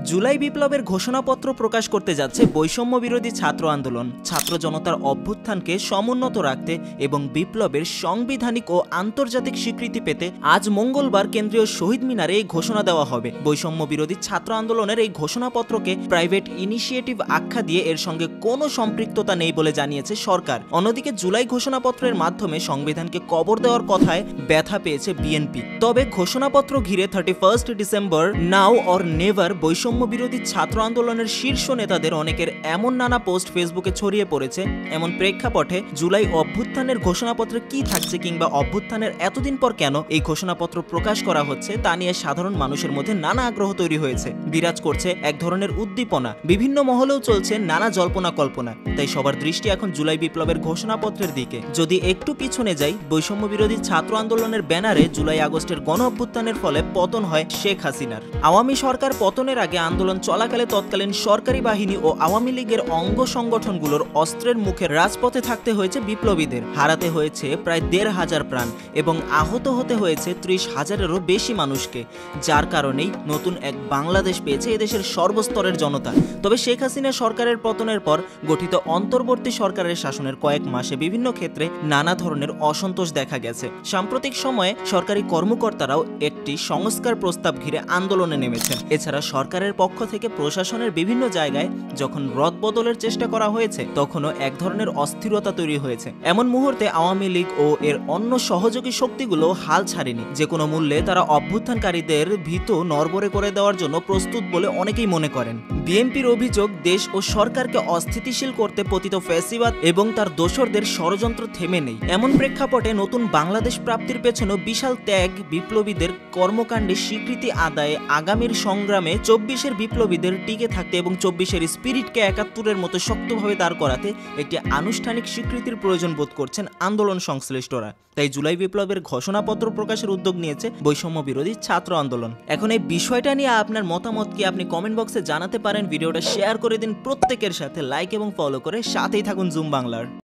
জুলাই বিপ্লবের ঘোষণাপত্র প্রকাশ করতে যাচ্ছে বৈষম্য বিরোধী ছাত্র আন্দোলন। ছাত্র জনতার অভ্যুত্থানকে সমুন্নত রাখতে এবং বিপ্লবের সাংবিধানিক ও আন্তর্জাতিক স্বীকৃতি পেতে আজ মঙ্গলবার কেন্দ্রীয় শহীদ মিনারে এই ঘোষণা দেওয়া হবে। বৈষম্য বিরোধী ছাত্র আন্দোলনের এই ঘোষণাপত্রকে প্রাইভেট ইনিশিয়েটিভ আখ্যা দিয়ে এর সঙ্গে কোনো সম্পৃক্ততা নেই বলে জানিয়েছে সরকার। অন্যদিকে জুলাই ঘোষণাপত্রের মাধ্যমে সংবিধানকে কবর দেওয়ার কথায় ব্যথা পেয়েছে বিএনপি। তবে ঘোষণাপত্র ঘিরে 31 ডিসেম্বর নাও অর নেভার বৈষম্য বিরোধী ছাত্র আন্দোলনের শীর্ষ নেতাদের অনেকের এমন নানা পোস্ট ফেসবুকে ছড়িয়ে পড়েছে। এমন প্রেক্ষাপটে জুলাই অভ্যুত্থানের ঘোষণাপত্রে কি থাকছে কিংবা অভ্যুত্থানের এতদিন পর কেন এই ঘোষণাপত্র প্রকাশ করা হচ্ছে তা নিয়ে সাধারণ মানুষের মধ্যে নানা আগ্রহ তৈরি হয়েছে। বিরাজ করছে এক ধরনের উদ্দীপনা, বিভিন্ন মহলেও চলছে নানা জল্পনা কল্পনা। তাই সবার দৃষ্টি এখন জুলাই বিপ্লবের ঘোষণাপত্রের দিকে। যদি একটু পিছনে যাই, বৈষম্য বিরোধী ছাত্র আন্দোলনের ব্যানারে জুলাই আগস্টের গণ অভ্যুত্থানের ফলে পতন হয় শেখ হাসিনার। আওয়ামী সরকার পতনের আগে আন্দোলন চলাকালে তৎকালীন সরকারি বাহিনী ও আওয়ামী লীগের অঙ্গ সংগঠনগুলোর অস্ত্রের মুখে রাজপথে থাকতে হয়েছে বিপ্লবীদের, হারাতে হয়েছে প্রায় ১৫০০ প্রাণ এবং আহত হতে হয়েছে ৩০,০০০-এরও বেশি মানুষকে, যার কারণেই নতুন এক বাংলাদেশ পেয়েছে এদেশের সর্বস্তরের জনতা। তবে শেখ হাসিনা সরকারের পতনের পর গঠিত অন্তর্বর্তী সরকারের শাসনের কয়েক মাসে বিভিন্ন ক্ষেত্রে নানা ধরনের অসন্তোষ দেখা গেছে। সাম্প্রতিক সময়ে সরকারি কর্মকর্তারাও একটি সংস্কার প্রস্তাব ঘিরে আন্দোলনে নেমেছেন। এছাড়া সরকারের পক্ষ থেকে প্রশাসনের বিভিন্ন জায়গায় যখন রদবদলের চেষ্টা করা হয়েছে, তখনও এক ধরনের অস্থিরতা তৈরি হয়েছে। এমন মুহূর্তে আওয়ামী লীগ ও এর অন্য সহযোগী শক্তিগুলো হাল ছাড়েনি। যে কোনো মূল্যে তারা অভ্যুত্থানকারীদের ভীত নড়বড়ে করে দেওয়ার জন্য প্রস্তুত বলে অনেকেই মনে করেন। বিএনপির অভিযোগ, দেশ ও সরকারকে অস্থিতিশীল করতে পতিত ফ্যাসিবাদ এবং তার দোসরদের ষড়যন্ত্র থেমে নেই। এমন প্রেক্ষাপটে নতুন বাংলাদেশ প্রাপ্তির পেছনেও বিশাল ত্যাগ, বিপ্লবীদের কর্মকাণ্ডে স্বীকৃতি আদায়ে আগামীর সংগ্রামে ২৪-এর বিপ্লবীদের টিকে থাকতে এবং ২৪-এর স্পিরিটকে ৭১-এর মতো শক্তভাবে দাঁড় করাতে একটি আনুষ্ঠানিক স্বীকৃতির প্রয়োজন বোধ করছেন আন্দোলন সংশ্লিষ্টরা। তাই জুলাই বিপ্লবের ঘোষণাপত্র প্রকাশের উদ্যোগ নিয়েছে বৈষম্য বিরোধী ছাত্র আন্দোলন। এখন এই বিষয়টা নিয়ে আপনার মতামত কি আপনি কমেন্ট বক্সে জানাতে পারেন। ভিডিওটা শেয়ার করে দিন প্রত্যেকের সাথে, লাইক এবং ফলো করে সাথেই থাকুন জুম বাংলার।